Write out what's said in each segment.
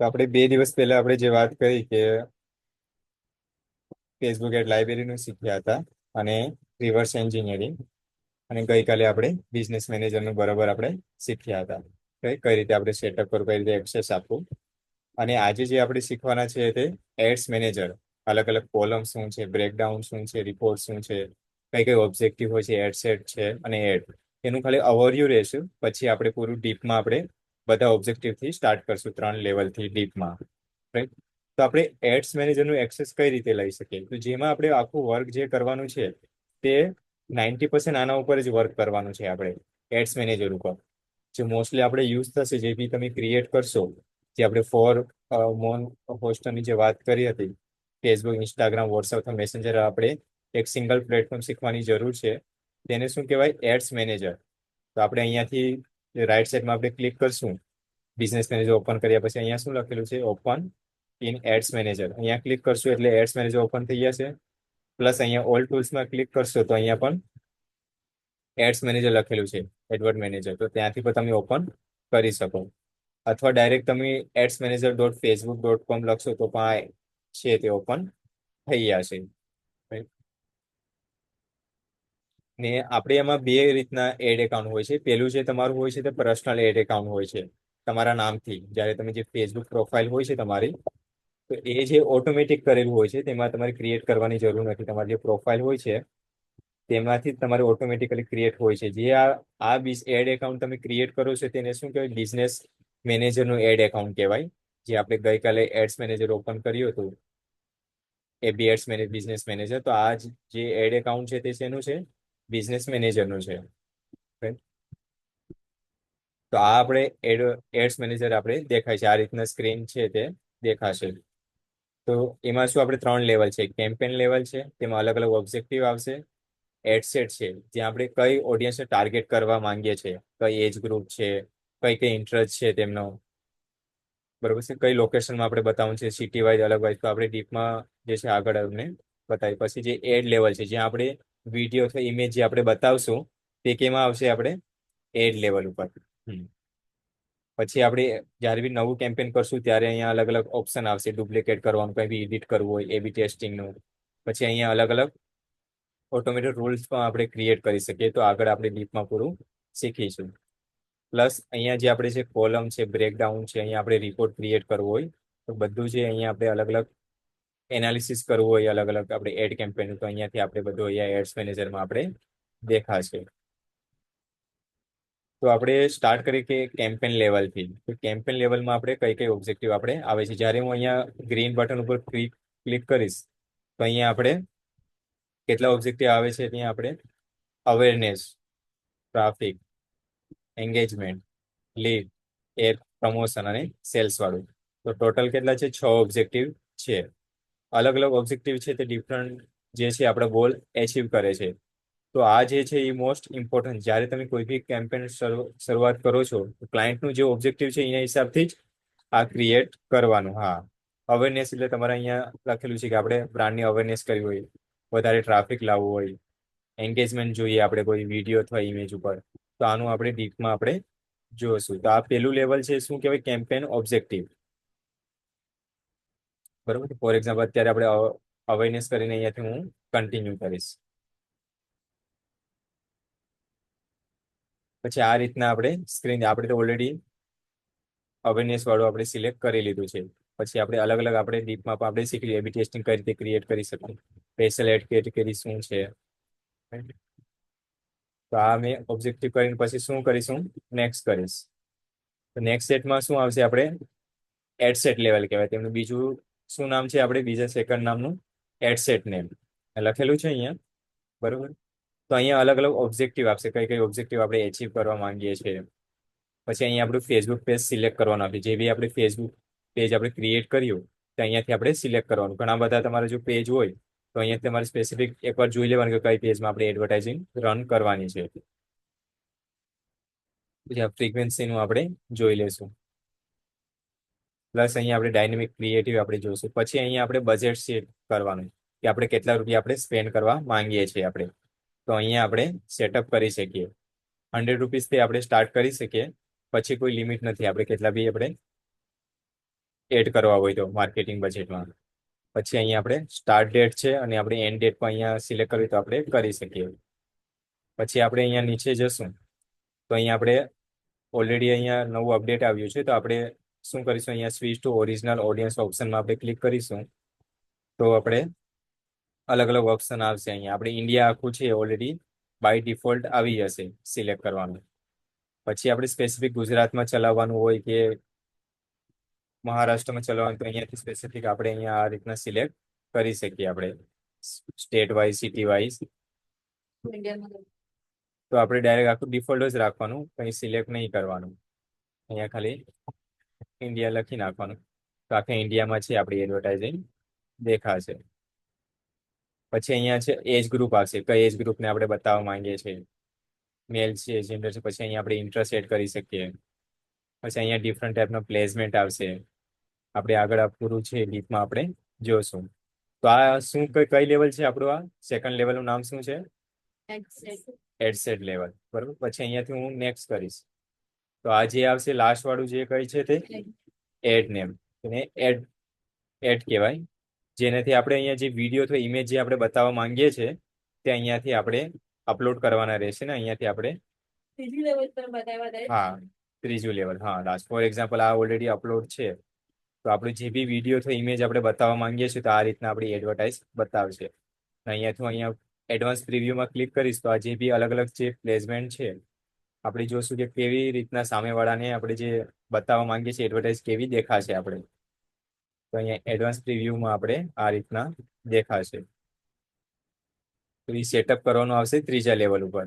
તો આપણે 2 દિવસ પહેલા આપણે જે વાત કરી કે ફેસબુક એડ લાઇબ્રેરીનું શીખ્યા હતા અને રિવર્સ એન્જિનિયરિંગ અને ગઈકાલે આપણે બિઝનેસ મેનેજરનું બરાબર આપણે શીખ્યા હતા કઈ રીતે આપણે સેટઅપ કરવું કઈ રીતે એક્સેસ આપવું અને આજે જે આપણે શીખવાના છે તે એડ્સ મેનેજર અલગ અલગ કોલમ શું છે બ્રેકડાઉન શું છે રિપોર્ટ શું છે કઈ કઈ ઓબ્જેક્ટિવ હોય છે એડ સેટ છે અને એડ એનું ખાલી ઓવરવ્યુ રહેશું પછી આપણે પૂરું ડીપમાં આપણે બધા ઓબ્જેક્ટિવથી સ્ટાર્ટ કરશું 3 લેવલથી ડીપમાં રાઈટ. તો આપણે એડ્સ મેનેજરનું એક્સેસ કઈ રીતે લઈ શકીએ તો જેમાં આપણે આખું વર્ક જે કરવાનું છે તે 90% આના ઉપર જ વર્ક કરવાનું છે આપણે એડ્સ મેનેજર ઉપર જે મોસ્ટલી આપણે યુઝ થશે જે બી તમે ક્રિએટ કરશો જે આપણે ફોર મોન હોસ્ટની જે વાત કરી હતી ફેસબુક ઇન્સ્ટાગ્રામ વોટ્સઅપ અથવા મેસેન્જર આપણે એક સિંગલ પ્લેટફોર્મ શીખવાની જરૂર છે તેને શું કહેવાય એડ્સ મેનેજર. તો આપણે અહીંયાથી રાઈટ સાઈડમાં આપણે ક્લિક કરશું બિઝનેસ મેનેજર ઓપન કર્યા પછી અહીંયા શું લખેલું છે ઓપન ઇન એડ્સ મેનેજર અહીંયા ક્લિક કરશું એટલે એડ્સ મેનેજર ઓપન થઈ જશે પ્લસ અહીંયા ઓલ ટૂલ્સમાં ક્લિક કરશો તો અહીંયા પણ એડ્સ મેનેજર લખેલું છે એડવર્ટ મેનેજર તો ત્યાંથી પણ તમે ઓપન કરી શકો અથવા ડાયરેક્ટ તમે adsmanager.facebook.com લખશો તો પણ છે તે ઓપન થઈ જશે. ને આપણે એમાં બે રીતના એડ એકાઉન્ટ હોય છે પેલું જે તમારું હોય છે તે પર્સનલ એડ એકાઉન્ટ હોય છે તમારા નામથી જ્યારે તમે જે ફેસબુક પ્રોફાઇલ હોય છે તમારી તો એ જે ઓટોમેટિક કરેલું હોય છે તેમાં તમારે ક્રિએટ કરવાની જરૂર નથી તમારી જે પ્રોફાઇલ હોય છે તેમાંથી તમારે ઓટોમેટિકલી ક્રિએટ હોય છે જે આ એડ એકાઉન્ટ તમે ક્રિએટ કરો છો તેને શું કહેવાય બિઝનેસ મેનેજરનું એડ એકાઉન્ટ કહેવાય જે આપણે ગઈકાલે એડ્સ મેનેજર ઓપન કર્યું હતું એ બી એડ્સ મેનેજ બિઝનેસ મેનેજર તો આ જે એડ એકાઉન્ટ છે તે શેનું છે બિઝનેસ મેનેજરનું છે. તો આ આપણે એડ્સ મેનેજર આપણે દેખાય છે આ રીતના સ્ક્રીન છે તે દેખાશે. તો એમાં શું આપણે 3 લેવલ છે કેમ્પેન લેવલ છે તેમાં અલગ અલગ ઓબ્જેક્ટિવ આવશે એડસેટ છે જ્યાં આપણે કઈ ઓડિયન્સને ટાર્ગેટ કરવા માંગીએ છીએ કઈ એજ ગ્રુપ છે કઈ કઈ ઇન્ટરેસ્ટ છે તેમનો બરોબર છે કઈ લોકેશનમાં આપણે બતાવવાનું છે સિટી વાઇઝ અલગ વાઇઝ તો આપણે ડીપમાં જે છે આગળ અમને બતાવી પછી જે એડ લેવલ છે જ્યાં આપણે વિડીયો અથવા ઇમેજ જે આપણે બતાવશું તે કેમાં આવશે આપણે એડ લેવલ ઉપર. પછી આપણે જ્યારે બી નવું કેમ્પેન કરશું ત્યારે અહીંયા અલગ અલગ ઓપ્શન આવશે ડુપ્લિકેટ કરવાનું કંઈ બી એડિટ કરવું હોય એ બી ટેસ્ટિંગનું પછી અહીંયા અલગ અલગ ઓટોમેટેડ રૂલ્સ પણ આપણે ક્રિએટ કરી શકીએ તો આગળ આપણે ડીપમાં પૂરું શીખીશું. પ્લસ અહીંયા જે આપણે છે કોલમ છે બ્રેકડાઉન છે અહીંયા આપણે રિપોર્ટ ક્રિએટ કરવો હોય તો બધું છે અહીંયા આપણે અલગ અલગ એનાલિસિસ કરવું હોય અલગ અલગ આપણે એડ કેમ્પેન તો અહીંયાથી આપણે બધું અહીંયા એડ્સ મેનેજરમાં આપણે દેખાશે. તો આપણે સ્ટાર્ટ કરીએ કે કેમ્પેન લેવલથી તો કેમ્પેન લેવલમાં આપણે કઈ કઈ ઓબ્જેક્ટિવ આપણે આવે છે જ્યારે હું અહીંયા ગ્રીન બટન ઉપર ક્લિક કરીશ તો અહીંયા આપણે કેટલા ઓબ્જેક્ટિવ આવે છે ત્યાં આપણે awareness traffic engagement lead air promotion અને સેલ્સ વાળું તો ટોટલ કેટલા છે 6 ઓબ્જેક્ટિવ છે. અલગ અલગ ઓબ્જેક્ટિવ છે તે ડિફરન્ટ જે છે આપણા ગોલ એચીવ કરે છે. તો આ જે છે એ મોસ્ટ ઇમ્પોર્ટન્ટ જ્યારે તમે કોઈ બી કેમ્પેન શરૂઆત કરો છો તો ક્લાયન્ટનું જે ઓબ્જેક્ટિવ છે એના હિસાબથી જ આ ક્રિએટ કરવાનું. હા અવેરનેસ એટલે તમારે અહીંયા લખેલું છે કે આપણે બ્રાન્ડની અવેરનેસ કરવી હોય વધારે ટ્રાફિક લાવવું હોય એન્ગેજમેન્ટ જોઈએ આપણે કોઈ વિડીયો અથવા ઇમેજ ઉપર તો આનું આપણે ડીપમાં આપણે જોઈશું. તો આ પેલું લેવલ છે શું કહેવાય કેમ્પેન ઓબ્જેક્ટિવ બરોબર. ફોર એક્ઝામ્પલ અત્યારે આપણે અવેરનેસ કરીને અહીંયાથી હું કન્ટિન્યુ કરીશ. પછી આ રીતના આપણે સ્ક્રીન આપણે તો ઓલરેડી અવેરનેસ વાળું આપણે સિલેક્ટ કરી લીધું છે પછી આપણે અલગ અલગ આપણે ડીપમાં પણ આપણે શીખી એબી ટેસ્ટિંગ કઈ રીતે ક્રિએટ કરી શકીએ સ્પેશિયલ એડ કેટેગરી શું છે. તો આ મેં ઓબ્જેક્ટિવ કરીને પછી શું કરીશું નેક્સ્ટ કરીશ તો નેક્સ્ટ સેટમાં શું આવશે આપણે એડસેટ લેવલ કહેવાય તેમનું બીજું શું નામ છે આપણે બીજા સેકન્ડ નામનું એડસેટ નેમ લખેલું છે અહીંયા બરોબર. તો અહીંયા અલગ અલગ ઓબ્જેક્ટિવ આપશે કઈ કઈ ઓબ્જેક્ટિવ આપણે એચીવ કરવા માંગીએ છીએ પછી અહીંયા આપણું ફેસબુક પેજ સિલેક્ટ કરવાનું આપે જે બી આપણે ફેસબુક પેજ આપણે ક્રિએટ કર્યું તો અહીંયાથી આપણે સિલેક્ટ કરવાનું ઘણા બધા તમારે જો પેજ હોય તો અહીંયા તમારે સ્પેસિફિક એકવાર જોઈ લેવાનું કે કઈ પેજમાં આપણે એડવર્ટાઇઝિંગ રન કરવાની છે પછી આ ફ્રીક્વન્સીનું આપણે જોઈ લેશું પ્લસ અહીંયા આપણે ડાયનેમિક ક્રિએટિવ આપણે જોઈશું પછી અહીંયા આપણે બજેટ સેટ કરવાનું કે આપણે કેટલા રૂપિયા આપણે સ્પેન્ડ કરવા માંગીએ છીએ આપણે તો અહીંયા આપણે સેટઅપ કરી શકીએ 100 રૂપીસથી આપણે સ્ટાર્ટ કરી શકીએ પછી કોઈ લિમિટ નથી આપણે કેટલા બી આપણે એડ કરવા હોય તો માર્કેટિંગ બજેટમાં. પછી અહીંયા આપણે સ્ટાર્ટ ડેટ છે અને આપણે એન્ડ ડેટ પણ અહીંયા સિલેક્ટ કરવી તો આપણે કરી શકીએ. પછી આપણે અહીંયા નીચે જશું તો અહીંયા આપણે ઓલરેડી અહીંયા નવું અપડેટ આવ્યું છે તો આપણે શું કરીશું, અહીંયા સ્વિચ ટુ ઓરિજિનલ ઓડિયન્સ ઓપ્શનમાં આપણે ક્લિક કરીશું તો આપણે અલગ અલગ ઓપ્શન આવશે. અહીંયા આપણે ઇન્ડિયા આખું છે ઓલરેડી બાય ડિફોલ્ટ આવી જશે સિલેક્ટ કરવાનું. પછી આપણે સ્પેસિફિક ગુજરાતમાં ચલાવવાનું હોય કે મહારાષ્ટ્રમાં ચલાવવાનું તો અહીંયાથી સ્પેસિફિક આપણે અહીંયા આ રીતના સિલેક્ટ કરી શકીએ આપણે સ્ટેટ વાઇઝ સિટી વાઇઝ. તો આપણે ડાયરેક્ટ આખું ડિફોલ્ટ જ રાખવાનું, કંઈ સિલેક્ટ નહીં કરવાનું. અહીંયા ખાલી ઇન્ડિયા લખી નાખવાનું તો આખા ઇન્ડિયામાં છે આપણી એડવર્ટાઇઝિંગ દેખાશે. પછી અહીંયા છે એજ ગ્રુપ આવશે, કઈ એજ ગ્રુપને આપણે બતાવવા માંગીએ છીએ, મેલ છે જેન્ડર છે. પછી અહીંયા આપણે ઇન્ટરેસ્ટ એડ કરી શકીએ. પછી અહીંયા ડિફરન્ટ ટાઈપનો પ્લેસમેન્ટ આવશે. આપણે આગળ આ પૂરું છે ડીપમાં આપણે જોશું. તો આ શું કઈ લેવલ છે આપણું, આ સેકન્ડ લેવલનું નામ શું છે, એડસેટ લેવલ, બરોબર. પછી અહીંયાથી હું નેક્સ્ટ કરીશ તો આ જે આવશે લાસ્ટ વાળું જે કઈ છે તે એડ નેમ, એને એડ કહેવાય. જેનાથી આપણે અહીંયા જે વિડીયો અથવા ઇમેજ જે આપણે બતાવવા માંગીએ છીએ તે અહીંયાથી આપણે અપલોડ કરવાના રહેશે ને અહીંયાથી આપણે હા ત્રીજું લેવલ, હા લાસ્ટ. ફોર એક્ઝામ્પલ આ ઓલરેડી અપલોડ છે તો આપણે જે બી વિડીયો અથવા ઇમેજ આપણે બતાવવા માંગીએ છીએ તો આ રીતના આપણી એડવર્ટાઇઝ બતાવશે. અહીંયાથી અહીંયા એડવાન્સ પ્રિવ્યુમાં ક્લિક કરીશ તો આ જે બી અલગ અલગ જે પ્લેસમેન્ટ છે આપણે જોશું કે કેવી રીતના સામેવાળાને આપણે જે બતાવવા માંગીએ છીએ એડવર્ટાઇઝ કેવી દેખાશે આપણે. તો અહીંયા એડવાન્સ પ્રિવ્યુમાં આપણે આ રીતના દેખાશે. તો એ સેટઅપ કરવાનું આવશે ત્રીજા લેવલ ઉપર.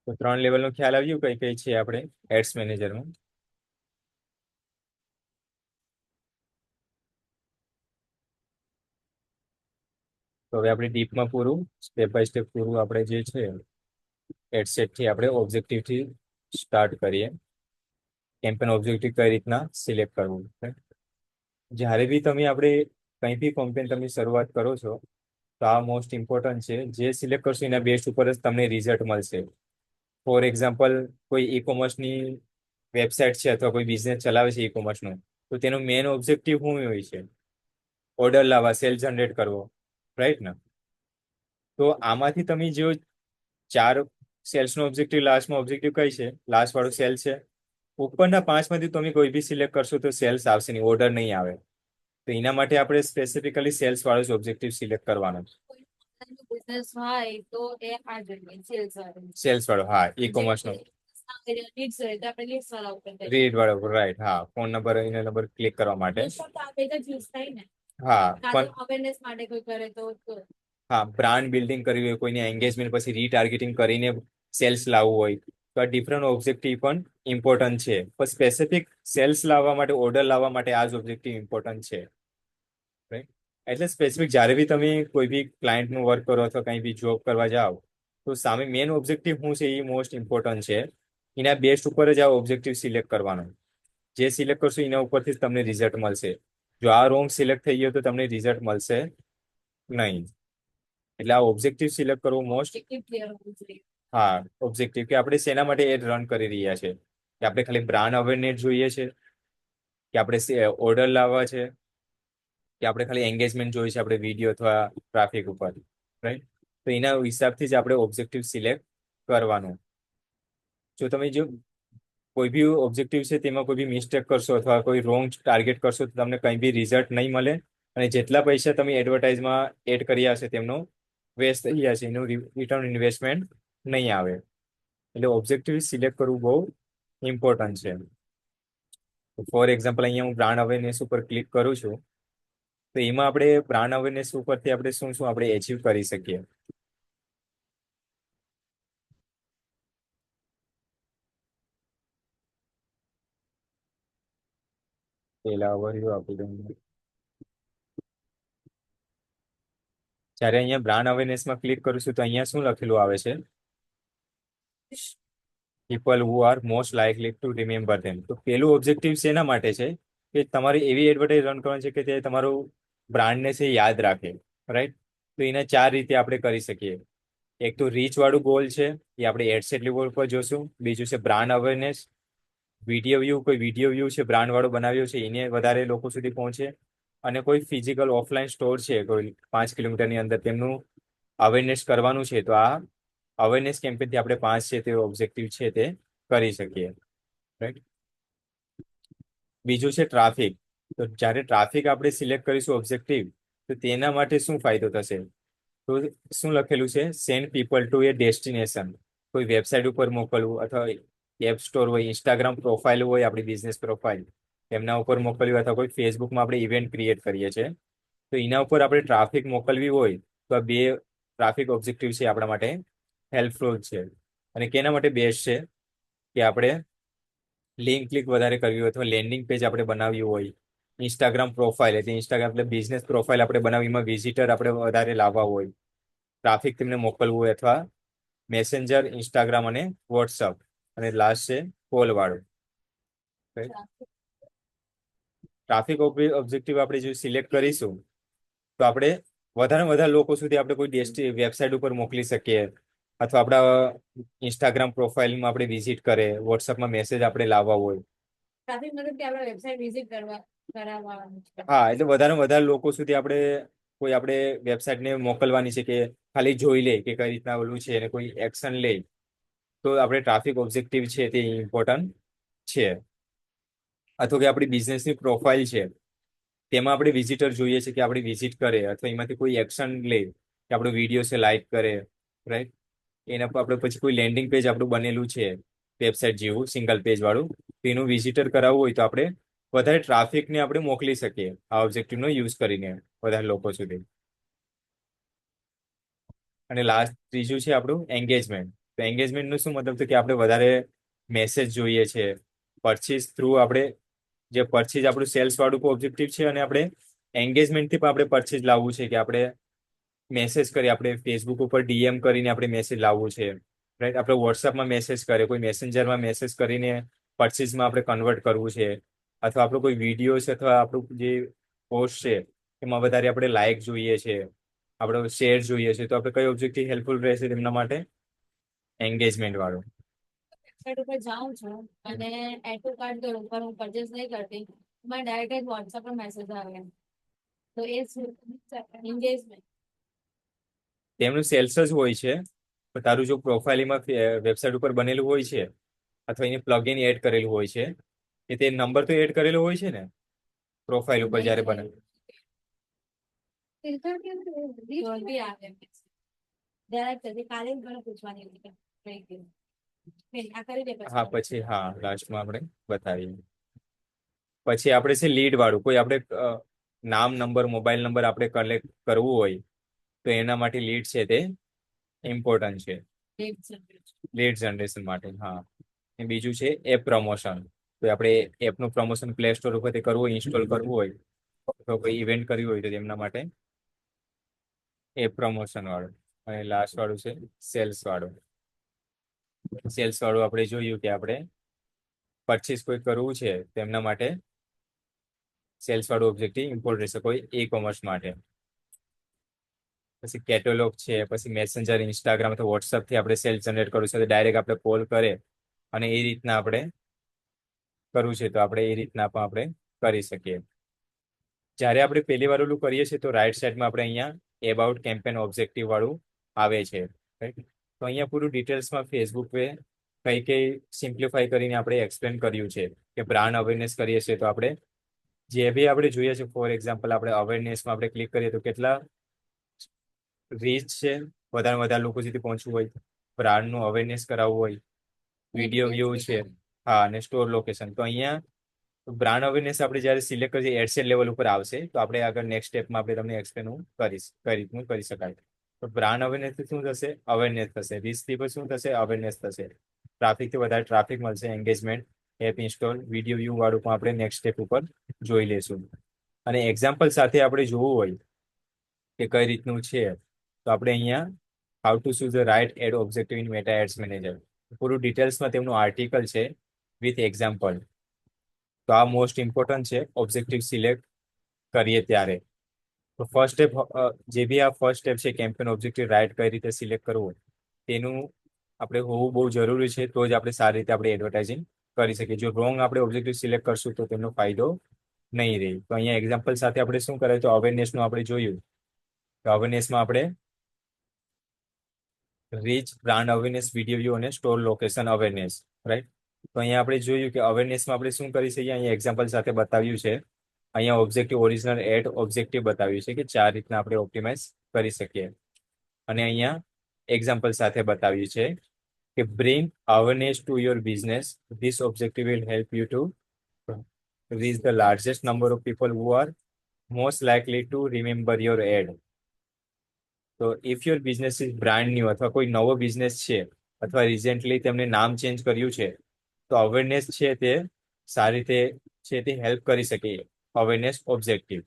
તો 3 લેવલનો ખ્યાલ આવ્યું કઈ કઈ છે આપણે એડ્સ મેનેજરમાં. તો હવે આપણે ડીપમાં પૂરું સ્ટેપ બાય સ્ટેપ પૂરું આપણે જે છે એડસેટથી આપણે ઓબ્જેક્ટિવથી સ્ટાર્ટ કરીએ. કેમ્પેન ઓબ્જેક્ટિવ કઈ રીતના સિલેક્ટ કરવું. જ્યારે બી તમે આપણે કંઈ બી કેમ્પેન તમે શરૂઆત કરો છો તો આ મોસ્ટ ઇમ્પોર્ટન્ટ છે. જે સિલેક્ટ કરશો એના બેસ્ટ ઉપર જ તમને રિઝલ્ટ મળશે. ફોર એક્ઝામ્પલ કોઈ ઈ કોમર્સની વેબસાઇટ છે અથવા કોઈ બિઝનેસ ચલાવે છે ઈ કોમર્સનું તો તેનો મેઇન ઓબ્જેક્ટિવ શું હોય છે, ઓર્ડર લાવવા, સેલ જનરેટ કરવો, રાઈટ ને. તો આમાંથી તમે જો 4 સેલ્સનો ઓબ્જેક્ટિવ, લાસ્ટમાં ઓબ્જેક્ટિવ કઈ છે, લાસ્ટ વાળું સેલ છે. ઉપરના 5માંથી તમે કોઈ બી સિલેક્ટ કરશો તો સેલ્સ આવશે નહીં, ઓર્ડર નહીં આવે. તો એના માટે આપણે સ્પેસિફિકલી સેલ્સ વાળો જ ઓબ્જેક્ટિવ સિલેક્ટ કરવાનો. સેલ્સ વાળો, હા ઈ કોમર્સ નો રીડ વાળો, રાઈટ. હા ફોન નંબર એના નંબર ક્લિક કરવા માટે. હા હા બ્રાન્ડ બિલ્ડિંગ કરવી હોય, કોઈને એન્ગેજમેન્ટ પછી રીટાર્ગેટિંગ કરીને સેલ્સ લાવવું હોય તો આ ડિફરન્ટ ઓબ્જેક્ટિવ પણ ઇમ્પોર્ટન્ટ છે. પણ સ્પેસિફિક સેલ્સ લાવવા માટે, ઓર્ડર લાવવા માટે આ જ ઓબ્જેક્ટિવ ઇમ્પોર્ટન્ટ છે. એટલે સ્પેસિફિક જ્યારે બી તમે કોઈ બી ક્લાયન્ટનું વર્ક કરો અથવા કંઈ બી જોબ કરવા જાઓ તો સામે મેઇન ઓબ્જેક્ટિવ શું છે એ મોસ્ટ ઇમ્પોર્ટન્ટ છે. એના બેસ્ટ ઉપર જ આ ઓબ્જેક્ટિવ સિલેક્ટ કરવાનો. જે સિલેક્ટ કરશો એના ઉપરથી જ તમને રિઝલ્ટ મળશે. જો આ રોંગ સિલેક્ટ થઈ ગયો તો તમને રિઝલ્ટ મળશે નહીં. એટલે આ ઓબ્જેક્ટિવ સિલેક્ટ કરવો મોસ્ટ, હા ઓબ્જેક્ટિવ કે આપણે શેના માટે એડ રન કરી રહ્યા છે, કે આપણે ખાલી બ્રાન્ડ અવેરનેસ જોઈએ છે, કે આપણે ઓર્ડર લાવવા છે, કે આપણે ખાલી એન્ગેજમેન્ટ જોઈએ છે આપણે વિડીયો અથવા ટ્રાફિક ઉપર, રાઈટ. તો એના હિસાબથી જ આપણે ઓબ્જેક્ટિવ સિલેક્ટ કરવાનું. જો તમે જો કોઈ બી ઓબ્જેક્ટિવ છે તેમાં કોઈ બી મિસ્ટેક કરશો અથવા કોઈ રોંગ ટાર્ગેટ કરશો તો તમને કંઈ બી રિઝલ્ટ નહીં મળે અને જેટલા પૈસા તમે એડવર્ટાઇઝમાં એડ કર્યા હશે તેમનો વેસ્ટ થઈ જશે, એનું રિટર્ન ઇન્વેસ્ટમેન્ટ નહીં આવે. એટલે ઓબ્જેક્ટિવ સિલેક્ટ કરવું બહુ ઇમ્પોર્ટન્ટ છે. ફોર એક્ઝામ્પલ અહીંયા હું બ્રાન્ડ અવેરનેસ ઉપર ક્લિક કરું છું તો એમાં આપણે બ્રાન્ડ અવેરનેસ ઉપરથી આપણે શું શું આપણે એચીવ કરી શકીએ. પેલા ઓવરવ્યુ આપી દઉં. જ્યારે અહીંયા બ્રાન્ડ અવેરનેસમાં ક્લિક કરું છું તો અહીંયા શું લખેલું આવે છે, people who are most likely to remember them. તો પેલું ઓબ્જેક્ટિવ શેના માટે છે કે તમારે એવી એડવર્ટાઇઝ રન કરવાની છે કે તે તમારું બ્રાન્ડને છે યાદ રાખે, રાઈટ. તો એના 4 રીતે આપણે કરી શકીએ. એક તો રીચ વાળું ગોલ છે, એ આપણે એડસેટ લેવલ પર જોશું. બીજું છે બ્રાન્ડ અવેરનેસ, વિડીયો વ્યૂ, કોઈ વિડીયો વ્યૂ છે બ્રાન્ડ વાળો બનાવ્યો છે એને વધારે લોકો સુધી પહોંચે. અને કોઈ ફિઝિકલ ઓફલાઈન સ્ટોર છે કોઈ 5 કિલોમીટરની અંદર, તેમનું અવેરનેસ કરવાનું છે. તો આ અવેરનેસ કેમ્પેનથી આપણે 5 છે તે ઓબ્જેક્ટિવ છે તે કરી શકીએ, રાઈટ. બીજું છે ટ્રાફિક. તો જ્યારે ટ્રાફિક આપણે સિલેક્ટ કરીશું ઓબ્જેક્ટિવ, તો તેના માટે શું ફાયદો થશે? તો શું લખેલું છે? સેન્ડ પીપલ ટુ એ ડેસ્ટિનેશન. કોઈ વેબસાઇટ ઉપર મોકલવું, અથવા એપ સ્ટોર હોય, ઇન્સ્ટાગ્રામ પ્રોફાઇલ હોય આપણી બિઝનેસ પ્રોફાઇલ, એમના ઉપર મોકલવી, અથવા કોઈ ફેસબુકમાં આપણે ઇવેન્ટ ક્રિએટ કરીએ છીએ, તો એના ઉપર આપણે ટ્રાફિક મોકલવી હોય, તો આ બે ટ્રાફિક ઓબ્જેક્ટિવ છે આપણા માટે હેલ્પફુલ છે. અને કેના માટે બેસ્ટ છે? કે આપણે લિંક ક્લિક વધારે કરવી હોય, અથવા લેન્ડિંગ પેજ આપણે બનાવ્યું હોય, ઇન્સ્ટાગ્રામ પ્રોફાઇલ, એટલે ઇન્સ્ટાગ્રામ એટલે બિઝનેસ પ્રોફાઇલ આપણે બનાવી, એમાં વિઝિટર આપણે વધારે લાવવા હોય, ટ્રાફિક તેમને મોકલવું હોય, અથવા મેસેન્જર, ઇન્સ્ટાગ્રામ અને વોટ્સઅપ. અને લાસ્ટ છે કોલ વાળું. ટ્રાફિક ઓબ્જેક્ટિવ આપણે જો સિલેક્ટ કરીશું, તો આપણે વધારે લોકો સુધી આપણે કોઈ વેબસાઇટ ઉપર મોકલી શકીએ, અથવા આપણા ઇન્સ્ટાગ્રામ પ્રોફાઇલમાં આપણે વિઝિટ કરે, વોટ્સઅપમાં મેસેજ આપણે લાવવા હોય. ટ્રાફિક મતલબ કે આપણે વેબસાઇટ વિઝિટ કરાવવાનું છે. હા, એટલે વધારે લોકો સુધી આપણે વેબસાઇટને મોકલવાની છે, કે ખાલી જોઈ લે કે કઈ રીતના ઓલું છે, અને કોઈ એક્શન લે. તો આપણે ટ્રાફિક ઓબ્જેક્ટિવ છે તે ઇમ્પોર્ટન્ટ છે. અથવા કે આપણી બિઝનેસની પ્રોફાઇલ છે, તેમાં આપણે વિઝિટર જોઈએ છે કે આપણે વિઝિટ કરે, અથવા એમાંથી કોઈ એક્શન લે, કે આપણો વિડીયો છે લાઈક કરે, રાઈટ. એના પર આપણે પછી કોઈ લેન્ડિંગ પેજ આપણું બનેલું છે વેબસાઇટ જેવું સિંગલ પેજ વાળું, તેનું વિઝિટર કરાવવું હોય, તો આપણે વધારે ટ્રાફિકને આપણે મોકલી શકીએ આ ઓબ્જેક્ટિવનો યુઝ કરીને વધારે લોકો સુધી. અને લાસ્ટ ત્રીજું છે આપણું એન્ગેજમેન્ટ. તો એન્ગેજમેન્ટનું શું મતલબ? તો કે આપણે વધારે મેસેજ જોઈએ છે પરચેસ થ્રુ, આપણે જે પરચેજ આપણું સેલ્સ વાળું ઓબ્જેક્ટિવ છે, અને આપણે એન્ગેજમેન્ટથી પણ આપણે પરચેજ લાવવું છે, કે આપણે મેસેજ કરીએ, આપણે ફેસબુક ઉપર ડીએમ કરીને આપણે મેસેજ લાવવું છે, રાઈટ. આપણે વોટ્સઅપમાં મેસેજ કરે, કોઈ મેસેન્જરમાં મેસેજ કરીને પરચેઝમાં આપણે કન્વર્ટ કરવું છે, અથવા આપણો કોઈ વિડીયો છે, અથવા આપણું જે પોસ્ટ છે એમાં વધારે આપણે લાઈક જોઈએ છે, આપણો શેર જોઈએ છે, તો આપણે કઈ ઓબ્જેક્ટિવ હેલ્પફુલ રહેશે તેમના માટે? એન્ગેજમેન્ટ વાળું. વેબસાઇટ ઉપર જાઉં છું અને એડ ટુ કાર્ટ કરું, પણ હું પરચેસ નહીં કરતી, મને ડાયરેક્ટ જ વોટ્સએપ પર મેસેજ આવે, તો એ એન્ગેજમેન્ટ તેમનું સેલ્સ જ હોય છે. પણ તારું જો પ્રોફાઇલમાં વેબસાઇટ ઉપર બનેલું હોય છે, અથવા એને પ્લગઇન એડ કરેલું હોય છે, એ તે નંબર તો એડ કરેલો હોય છે ને પ્રોફાઇલ ઉપર જ્યારે બને. હા, પછી હા લાસ્ટમાં આપણે બતાવીએ. પછી આપણે છે લીડ વાળું, કોઈ આપણે નામ, નંબર, મોબાઈલ નંબર આપણે કલેક્ટ કરવું હોય, તો એના માટે લીડ છે તે ઇમ્પોર્ટન્ટ છે, લીડ જનરેશન માટે. હા. અને બીજું છે એપ પ્રમોશન. તો આપણે એપનું પ્રમોશન પ્લે સ્ટોર ઉપરથી કરવું હોય, ઇન્સ્ટોલ કરવું હોય, તો કોઈ ઇવેન્ટ કરવી હોય, તો તેમના માટે એપ પ્રમોશન વાળું. અને લાસ્ટ વાળું છે સેલ્સ વાળું. સેલ્સ વાળું આપણે જોયું કે આપણે પરચેસ કોઈ કરવું છે, તેમના માટે સેલ્સ વાળું ઓબ્જેક્ટિવ ઇમ્પોર્ટ રહેશે કોઈ ઈ કોમર્સ માટે. પછી કેટેલોગ છે, પછી મેસેન્જર, ઇન્સ્ટાગ્રામ અથવા વોટ્સઅપ થી આપણે સેલ્સ જનરેટ કરવું છે, તો ડાયરેક્ટ આપણે કોલ કરે, અને એ રીતના આપણે કરવું છે, તો આપણે એ રીતના પણ આપણે કરી શકીએ. જ્યારે આપણે પહેલી વાર ઓલું કરીએ છીએ, તો રાઈટ સાઈડમાં આપણે અહીંયા એબાઉટ કેમ્પેન ઓબ્જેક્ટિવ વાળું આવે છે, રાઈટ. તો અહીંયા પૂરું ડિટેલ્સમાં ફેસબુક પે કઈ સિમ્પ્લિફાઈ કરીને આપણે એક્સપ્લેન કર્યું છે, કે બ્રાન્ડ અવેરનેસ કરીએ છીએ, તો આપણે જે બી આપણે જોઈએ છે, ફોર એક્ઝામ્પલ આપણે અવેરનેસમાં આપણે ક્લિક કરીએ, તો કેટલા રીચ છે, વધારે લોકો સુધી પહોંચવું હોય, બ્રાન્ડનું અવેરનેસ કરાવવું હોય, વિડીયો વ્યૂ છે, હા, અને સ્ટોર લોકેશન. તો અહીંયા બ્રાન્ડ અવેરનેસ આપણે જ્યારે સિલેક્ટ કરીએ, એડસેટ લેવલ ઉપર આવશે, તો આપણે આગળ નેક્સ્ટ સ્ટેપમાં આપણે તમને એક્સપ્લેન હું કરીશ કઈ રીતનું કરી શકાય. તો બ્રાન્ડ અવેરનેસ શું થશે? અવેરનેસ થશે. રીચથી પણ શું થશે? અવેરનેસ થશે. ટ્રાફિકથી વધારે ટ્રાફિક મળશે, engagement, app install, video view વાળું પણ આપણે નેક્સ્ટ સ્ટેપ ઉપર જોઈ લેશું. અને એક્ઝામ્પલ સાથે આપણે જોવું હોય કે કઈ રીતનું છે, તો આપણે અહીંયા how to choose the right ad objective in Meta ads manager, પૂરું ડિટેલ્સમાં તેમનું આર્ટિકલ છે વિથ એક્ઝામ્પલ. તો આ મોસ્ટ ઇમ્પોર્ટન્ટ છે ઓબ્જેક્ટિવ સિલેક્ટ કરીએ ત્યારે. તો ફર્સ્ટ સ્ટેપ, જે બી આ ફર્સ્ટ સ્ટેપ છે કેમ્પેન ઓબ્જેક્ટિવ રાઇટ કઈ રીતે સિલેક્ટ કરવું તેનું આપણે હોવું બહુ જરૂરી છે, તો જ આપણે સારી રીતે આપણે એડવર્ટાઇઝિંગ કરી શકીએ. જો રોંગ આપણે ઓબ્જેક્ટિવ સિલેક્ટ કરશું તો તેનો ફાયદો નહીં રહે. તો અહીંયા એક્ઝામ્પલ સાથે આપણે શું કરાય, તો અવેરનેસનું આપણે જોયું. તો અવેરનેસમાં આપણે reach, brand awareness, video view અને સ્ટોર લોકેશન અવેરનેસ, રાઈટ. તો અહીંયા આપણે જોયું કે અવેરનેસમાં આપણે શું કરી શકીએ, અહીંયા એક્ઝામ્પલ સાથે બતાવ્યું છે. અહીંયા ઓબ્જેક્ટિવ, ઓરિજિનલ એડ ઓબ્જેક્ટિવ બતાવ્યું છે કે 4 રીતના આપણે ઓપ્ટિમાઇઝ કરી શકીએ. અને અહીંયા એક્ઝામ્પલ સાથે બતાવ્યું છે કે bring awareness to your business. This objective will help you to reach the largest number of people who are most likely to remember your ad. તો if your business is brand new, અથવા કોઈ નવો business છે અથવા recently તેમને નામ change કર્યું છે, તો અવેરનેસ છે તે સારી રીતે છે તે હેલ્પ કરી શકે. Awareness objective,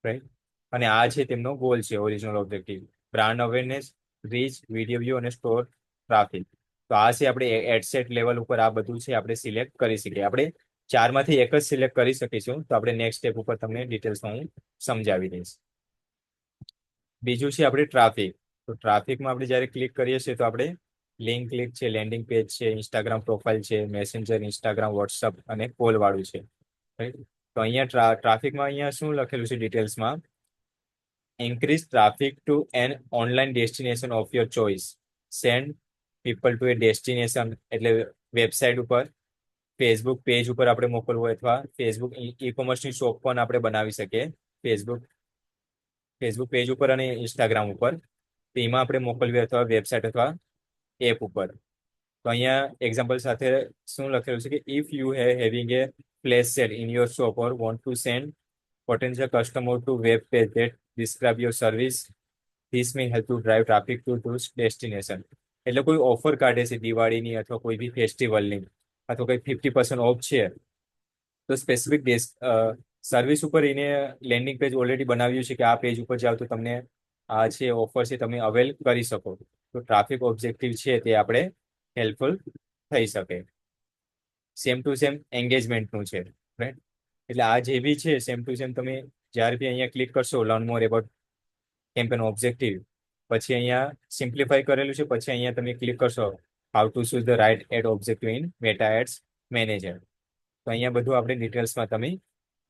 right. અને આ છે તેમનો ગોલ છે, original objective. Brand awareness, reach, video view અને સ્ટોર ટ્રાફિક. તો આ છે આપણે એડસેટ લેવલ ઉપર આ બધું છે આપણે સિલેક્ટ કરી શકીએ. આપણે ચારમાંથી એક જ સિલેક્ટ કરી શકીશું. તો આપણે નેક્સ્ટ સ્ટેપ ઉપર તમને ડિટેલ્સમાં હું સમજાવી દઈશ. બીજું છે આપણે ટ્રાફિક. તો ટ્રાફિકમાં આપણે જ્યારે ક્લિક કરીએ છીએ તો આપણે લિંક ક્લિક છે, લેન્ડિંગ પેજ છે, ઇન્સ્ટાગ્રામ પ્રોફાઇલ છે, મેસેન્જર, ઇન્સ્ટાગ્રામ, વોટ્સઅપ અને કોલ વાળું છે, રાઈટ. તો અહીંયા ટ્રાફિકમાં અહીંયા શું લખેલું છે ડિટેલ્સમાં, increase traffic to an online destination of your choice. Send people to a destination, એટલે વેબસાઇટ ઉપર, ફેસબુક પેજ ઉપર આપણે મોકલવું, અથવા ફેસબુક ઈ કોમર્સની શોપ પણ આપણે બનાવી શકીએ ફેસબુક પેજ ઉપર અને ઇન્સ્ટાગ્રામ ઉપર. તો એમાં આપણે મોકલવી, અથવા વેબસાઇટ અથવા એપ ઉપર. તો અહીંયા એક્ઝામ્પલ સાથે શું લખેલું છે કે if you having A flash cell in your shop or want to send potential customer to web page that describe your service, this may help to drive traffic to those destination. એટલે કોઈ offer કાઢે છે દિવાળીની અથવા કોઈ બી ફેસ્ટિવલની, અથવા કોઈ 50% of છે, તો સ્પેસિફિક સર્વિસ ઉપર એને લેન્ડિંગ પેજ ઓલરેડી બનાવ્યું છે કે આ પેજ ઉપર જાઓ તો તમને આ છે ઓફર છે, તમે અવેલ કરી શકો. તો ટ્રાફિક ઓબ્જેક્ટિવ છે તે આપણે હેલ્પફુલ થઈ શકે. સેમ ટુ સેમ એન્ગેજમેન્ટનું છે, રાઈટ. એટલે આ જે બી છે સેમ ટુ સેમ તમે જ્યારે બી અહીંયા ક્લિક કરશો learn more about campaign objective, પછી અહીંયા સિમ્પ્લિફાઈ કરેલું છે, પછી અહીંયા તમે ક્લિક કરશો how to choose the right ad objective in Meta ads manager. તો અહીંયા બધું આપણે ડિટેલ્સમાં તમે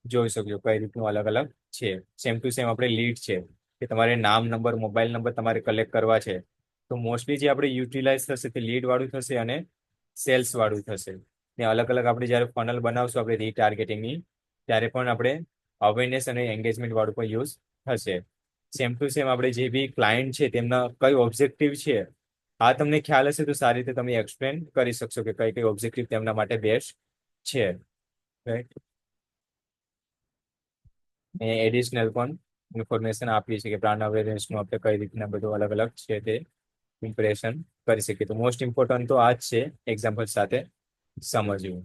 જોઈ શકજો કઈ રીતનું અલગ અલગ છે. સેમ ટુ સેમ આપણે લીડ છે કે તમારે નામ, નંબર, મોબાઈલ નંબર તમારે કલેક્ટ કરવા છે. તો મોસ્ટલી જે આપણે યુટિલાઇઝ થશે તે લીડ વાળું થશે અને સેલ્સ વાળું થશે. ને અલગ અલગ આપણે જ્યારે ફનલ બનાવશું આપણે રીટાર્ગેટિંગની, ત્યારે પણ આપણે અવેરનેસ અને એન્ગેજમેન્ટ વાળું પણ યુઝ થશે. સેમ ટુ સેમ આપણે જે બી ક્લાયન્ટ છે તેમના કઈ ઓબ્જેક્ટિવ છે આ તમને ખ્યાલ હશે તો સારી રીતે તમે એક્સપ્લેન કરી શકશો કે કઈ કઈ ઓબ્જેક્ટિવ તેમના માટે બેસ્ટ છે, રાઈટ. એડિશનલ પણ ઇન્ફોર્મેશન આપીએ છીએ કે બ્રાન્ડ અવેરનેસનું આપણે કઈ રીતના બધું અલગ અલગ છે તે ઇમ્પ્રેશન કરી શકીએ. તો મોસ્ટ ઇમ્પોર્ટન્ટ તો આ જ છે એક્ઝામ્પલ સાથે સમજવું.